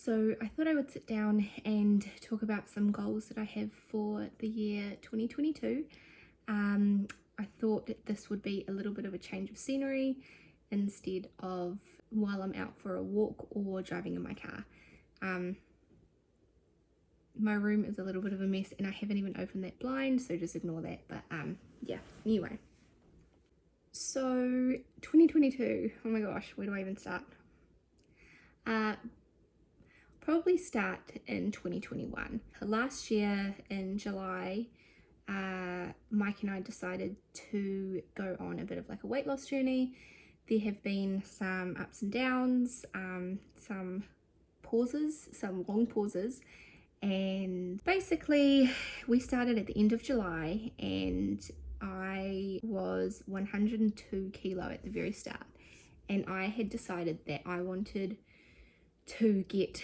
So I thought I would sit down and talk about some goals that I have for the year 2022. I thought that this would be a little bit of a change of scenery instead of while I'm out for a walk or driving in my car. My room is a little bit of a mess and I haven't even opened that blind, so just ignore that. But yeah, anyway. So 2022, oh my gosh, where do I even start? Probably start in 2021. Last year in July, Mike and I decided to go on a bit of like a weight loss journey. There have been some ups and downs, some pauses, some long pauses, and basically we started at the end of July and I was 102 kilo at the very start, and I had decided that I wanted to get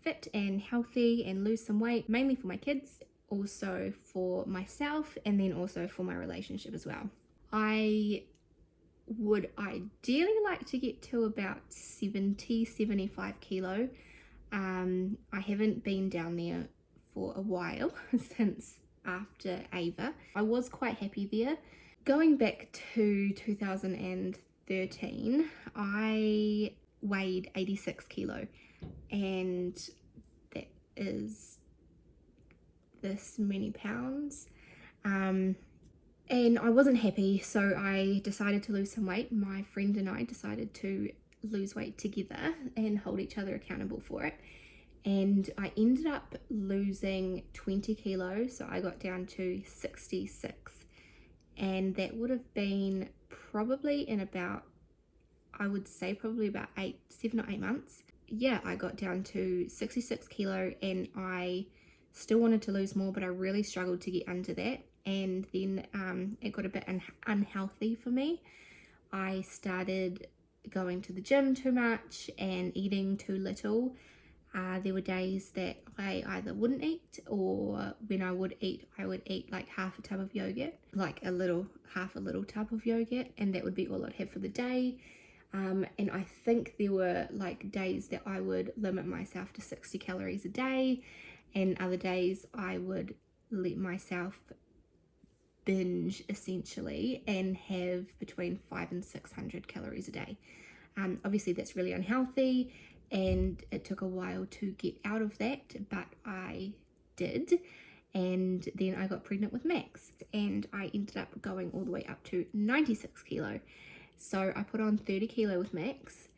fit and healthy and lose some weight, mainly for my kids, also for myself, and then also for my relationship as well. I would ideally like to get to about 75 kilo. I haven't been down there for a while since after Ava. I was quite happy there. Going back to 2013, I weighed 86 kilo, and that is this many pounds, and I wasn't happy, so I decided to lose some weight. My friend and I decided to lose weight together and hold each other accountable for it, and I ended up losing 20 kilos, so I got down to 66, and that would have been probably in about, I would say probably about 7 or 8 months. Yeah, I got down to 66 kilo and I still wanted to lose more, but I really struggled to get under that. And then it got a bit unhealthy for me. I started going to the gym too much and eating too little. There were days that I either wouldn't eat, or when I would eat like half a tub of yogurt, like half a little tub of yogurt, and that would be all I'd have for the day. And I think there were like days that I would limit myself to 60 calories a day, and other days I would let myself binge essentially and have between 500 and 600 calories a day. Obviously that's really unhealthy, and it took a while to get out of that, but I did. And then I got pregnant with Max, and I ended up going all the way up to 96 kilo. So I put on 30 kilo with Max,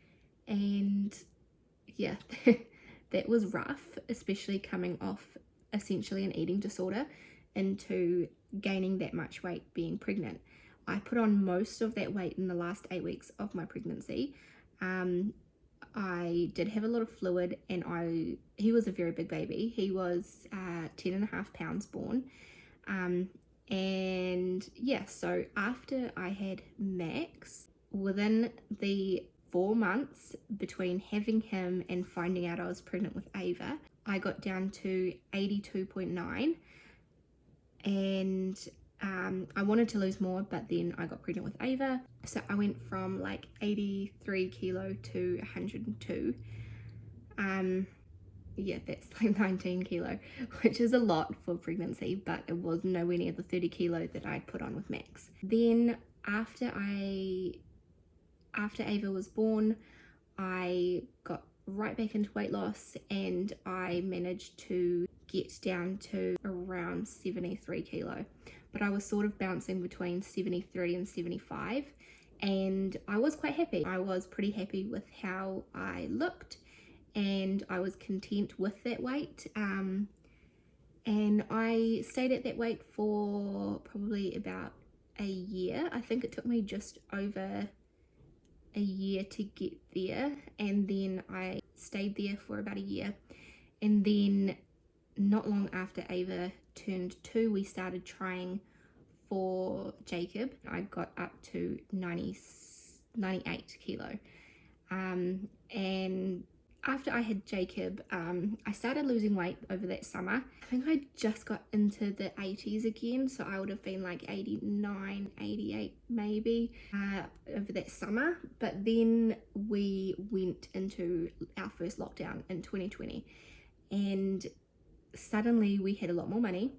and yeah, that was rough, especially coming off essentially an eating disorder into gaining that much weight being pregnant. I put on most of that weight in the last 8 weeks of my pregnancy. I did have a lot of fluid, and he was a very big baby. He was 10.5 pounds born. And yeah, so after I had Max, within the 4 months between having him and finding out I was pregnant with Ava, I got down to 82.9, and I wanted to lose more, but then I got pregnant with Ava, so I went from like 83 kilo to 102. Yeah, that's like 19 kilo, which is a lot for pregnancy, but it was nowhere near the 30 kilo that I'd put on with Max. Then after Ava was born, I got right back into weight loss, and I managed to get down to around 73 kilo, but I was sort of bouncing between 73 and 75, and I was quite happy. I was pretty happy with how I looked, and I was content with that weight, and I stayed at that weight for probably about a year. I think it took me just over a year to get there, and then I stayed there for about a year, and then not long after Ava turned 2, we started trying for Jacob. I got up to 98 kilo, and after I had Jacob, I started losing weight over that summer. I think I just got into the 80s again, so I would have been like 89, 88 maybe over that summer. But then we went into our first lockdown in 2020, and suddenly we had a lot more money,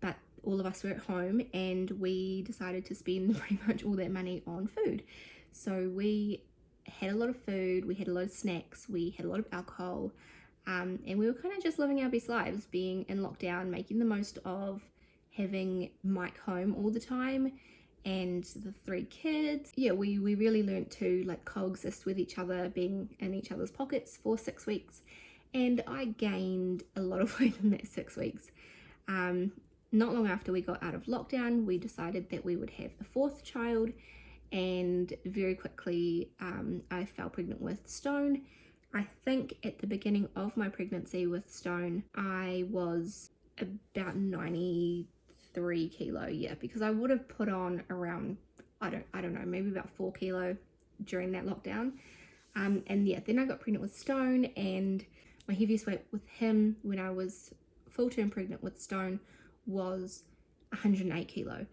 but all of us were at home, and we decided to spend pretty much all that money on food. So we had a lot of food, we had a lot of snacks, we had a lot of alcohol, and we were kind of just living our best lives, being in lockdown, making the most of having Mike home all the time and the 3 kids. Yeah, we really learned to like coexist with each other, being in each other's pockets for 6 weeks, and I gained a lot of weight in that 6 weeks. Not long after we got out of lockdown, we decided that we would have a 4th child, and very quickly I fell pregnant with Stone. I think at the beginning of my pregnancy with Stone, I was about 93 kilo, yeah, because I would have put on around, I don't know, maybe about 4 kilo during that lockdown. And yeah, then I got pregnant with Stone, and my heaviest weight with him when I was full-term pregnant with Stone was 108 kilo.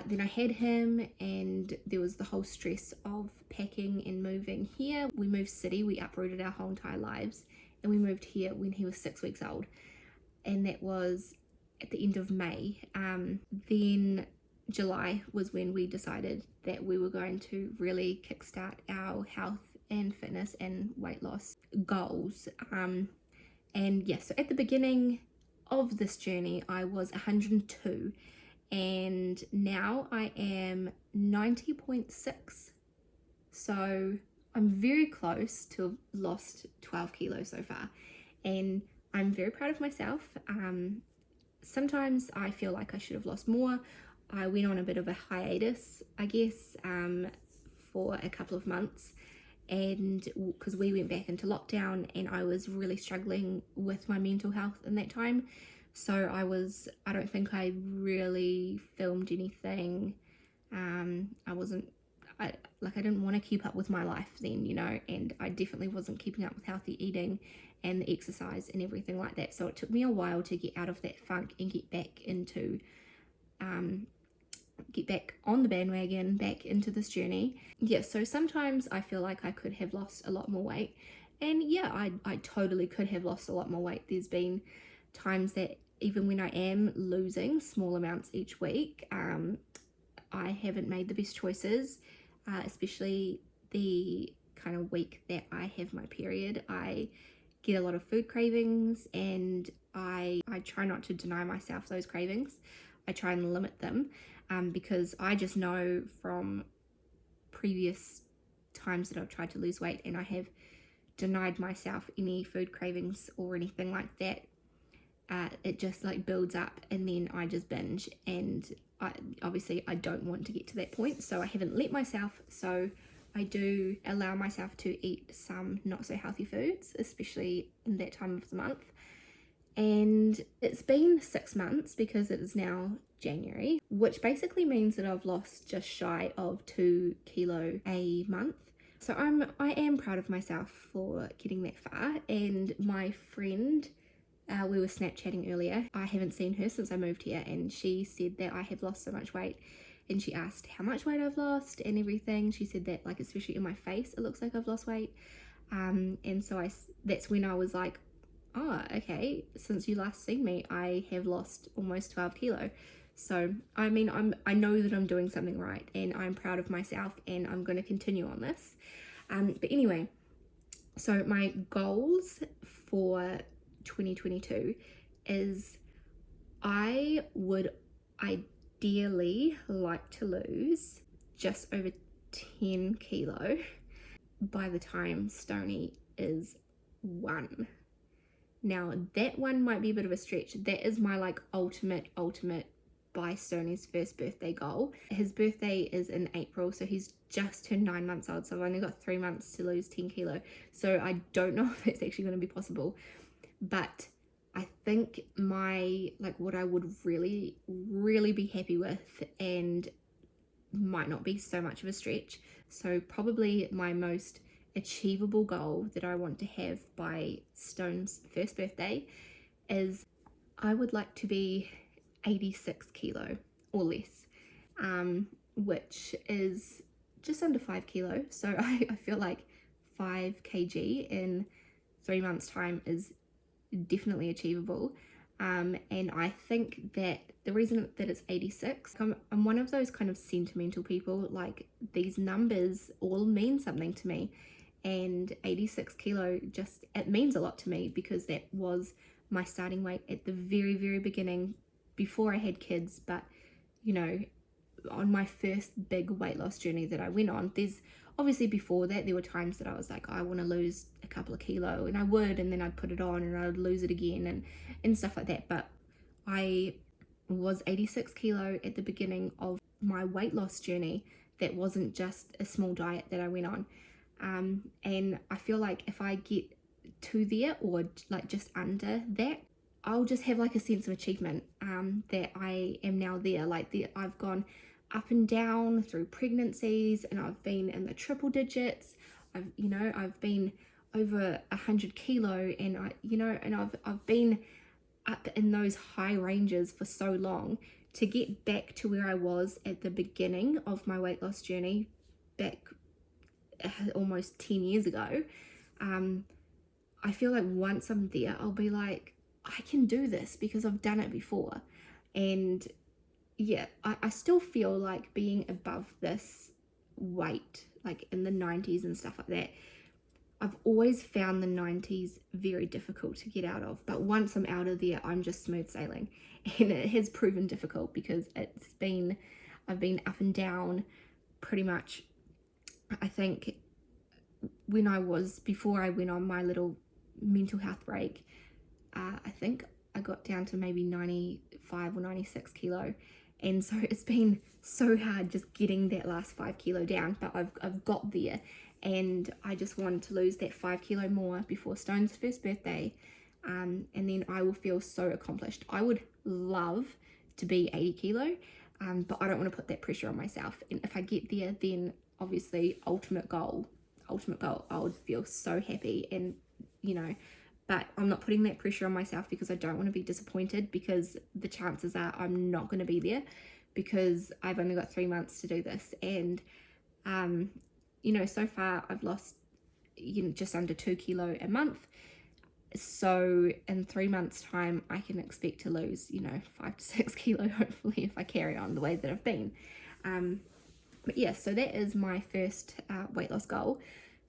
Then I had him, and there was the whole stress of packing and moving here. We moved city, we uprooted our whole entire lives, and we moved here when he was 6 weeks old, and that was at the end of May. Then July was when we decided that we were going to really kickstart our health and fitness and weight loss goals. And yeah, so at the beginning of this journey I was 102, and now I am 90.6, so I'm very close to have lost 12 kilos so far, and I'm very proud of myself. Sometimes I feel like I should have lost more. I went on a bit of a hiatus, I guess, for a couple of months, and because we went back into lockdown, and I was really struggling with my mental health in that time. So I don't think I really filmed anything. I didn't want to keep up with my life then, you know, and I definitely wasn't keeping up with healthy eating and the exercise and everything like that. So it took me a while to get out of that funk and get back on the bandwagon, back into this journey. Yeah, so sometimes I feel like I could have lost a lot more weight, and yeah, I totally could have lost a lot more weight. There's been times that even when I am losing small amounts each week, I haven't made the best choices, especially the kind of week that I have my period. I get a lot of food cravings, and I try not to deny myself those cravings. I try and limit them, because I just know from previous times that I've tried to lose weight and I have denied myself any food cravings or anything like that, it just like builds up, and then I just binge, and I don't want to get to that point, so I haven't let myself. So I do allow myself to eat some not so healthy foods, especially in that time of the month. And it's been 6 months because it is now January, which basically means that I've lost just shy of 2 kilo a month. So I am proud of myself for getting that far. And my friend, we were Snapchatting earlier. I haven't seen her since I moved here, and she said that I have lost so much weight, and she asked how much weight I've lost and everything. She said that, like, especially in my face, it looks like I've lost weight. And so that's when I was like, oh, okay, since you last seen me, I have lost almost 12 kilo. So, I mean, I know that I'm doing something right, and I'm proud of myself, and I'm going to continue on this. But anyway, so my goals for 2022 is I would ideally like to lose just over 10 kilo by the time Stoney is 1. Now that one might be a bit of a stretch. That is my like ultimate by Stoney's first birthday goal. His birthday is in April, so he's just turned 9 months old, so I've only got 3 months to lose 10 kilo. So I don't know if that's actually going to be possible, but I think what I would really be happy with, and might not be so much of a stretch, so probably my most achievable goal that I want to have by Stone's first birthday is I would like to be 86 kilo or less, which is just under 5 kilo. So I feel like 5 kg in 3 months time is definitely achievable. And I think that the reason that it's 86, I'm one of those kind of sentimental people. Like, these numbers all mean something to me, and 86 kilo just, it means a lot to me because that was my starting weight at the very, very beginning before I had kids. But you know, on my first big weight loss journey that I went on, there's obviously, before that, there were times that I was like, I want to lose a couple of kilo, and I would, and then I'd put it on and I'd lose it again and stuff like that. But I was 86 kilo at the beginning of my weight loss journey. That wasn't just a small diet that I went on. And I feel like if I get to there, or like just under that, I'll just have like a sense of achievement, that I am now there. Like, I've gone up and down through pregnancies, and I've been in the triple digits. I've been over 100 kilo, and I've been up in those high ranges for so long. To get back to where I was at the beginning of my weight loss journey, back almost 10 years ago, I feel like once I'm there, I'll be like, I can do this because I've done it before. And yeah, I still feel like being above this weight, like in the 90s and stuff like that, I've always found the 90s very difficult to get out of. But once I'm out of there, I'm just smooth sailing. And it has proven difficult because I've been up and down pretty much. I think before I went on my little mental health break, I think I got down to maybe 95 or 96 kilo. And so it's been so hard just getting that last 5 kilo down, but I've got there, and I just wanted to lose that 5 kilo more before Stone's first birthday, and then I will feel so accomplished. I would love to be 80 kilo, but I don't want to put that pressure on myself. And if I get there, then obviously ultimate goal, I would feel so happy, and but I'm not putting that pressure on myself because I don't want to be disappointed, because the chances are I'm not going to be there, because I've only got 3 months to do this. And so far I've lost just under 2 kilo a month. So in 3 months time I can expect to lose 5 to 6 kilo, hopefully, if I carry on the way that I've been. But yeah, so that is my first weight loss goal.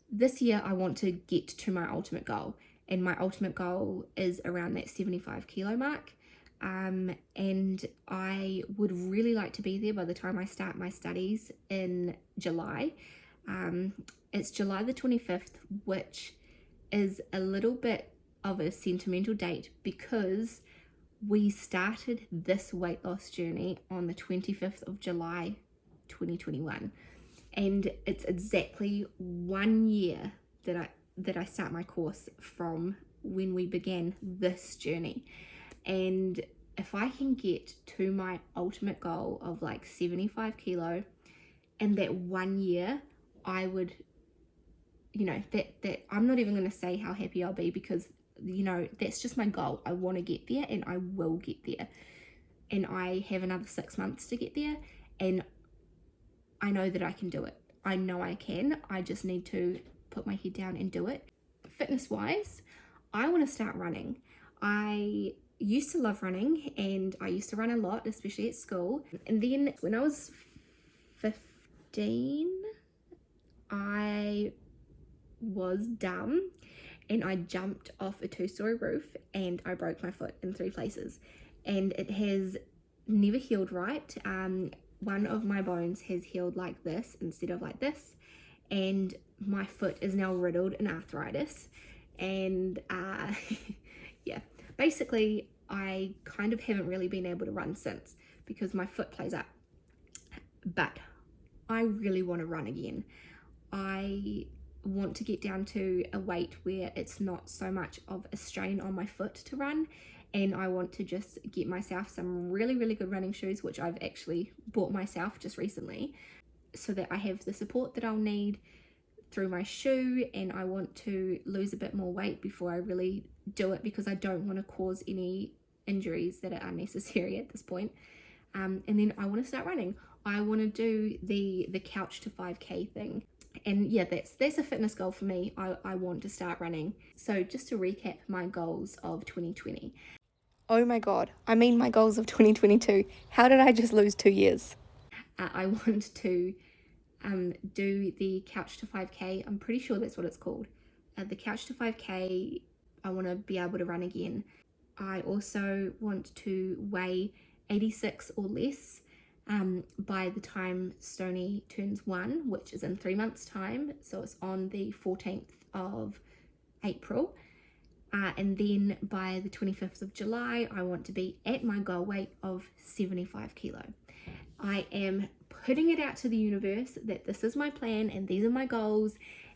This year I want to get to my ultimate goal, and my ultimate goal is around that 75 kilo mark. And I would really like to be there by the time I start my studies in July. It's July the 25th, which is a little bit of a sentimental date because we started this weight loss journey on the 25th of July 2021, and it's exactly 1 year that I start my course from when we began this journey. And if I can get to my ultimate goal of like 75 kilo in that 1 year, I would, that I'm not even going to say how happy I'll be, because that's just my goal. I want to get there, and I will get there, and I have another 6 months to get there, and I know that I can do it. I know I can. I just need to put my head down and do it. Fitness wise, I want to start running. I used to love running, and I used to run a lot, especially at school. And then when I was 15, I was dumb and I jumped off a 2-story roof and I broke my foot in 3 places, and it has never healed right. One of my bones has healed like this instead of like this, and my foot is now riddled in arthritis. And yeah, basically I kind of haven't really been able to run since because my foot plays up. But I really want to run again. I want to get down to a weight where it's not so much of a strain on my foot to run, and I want to just get myself some really, really good running shoes, which I've actually bought myself just recently, so that I have the support that I'll need through my shoe, and I want to lose a bit more weight before I really do it, because I don't want to cause any injuries that are unnecessary at this point. And then I want to start running. I want to do the couch to 5K thing. And yeah, that's a fitness goal for me. I want to start running. So just to recap my goals of 2020. Oh my God, I mean my goals of 2022. How did I just lose 2 years? I want to do the couch to 5K. I'm pretty sure that's what it's called. The couch to 5K, I want to be able to run again. I also want to weigh 86 or less by the time Stoney turns 1, which is in 3 months' time. So it's on the 14th of April. And then by the 25th of July, I want to be at my goal weight of 75 kilo. I am putting it out to the universe that this is my plan and these are my goals,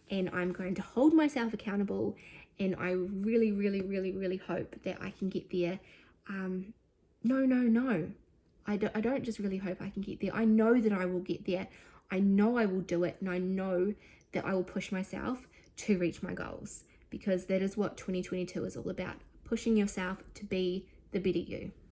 and I'm going to hold myself accountable, and I really, really, really, really hope that I can get there. No. I don't just really hope I can get there. I know that I will get there. I know I will do it, and I know that I will push myself to reach my goals, because that is what 2022 is all about, pushing yourself to be the better you.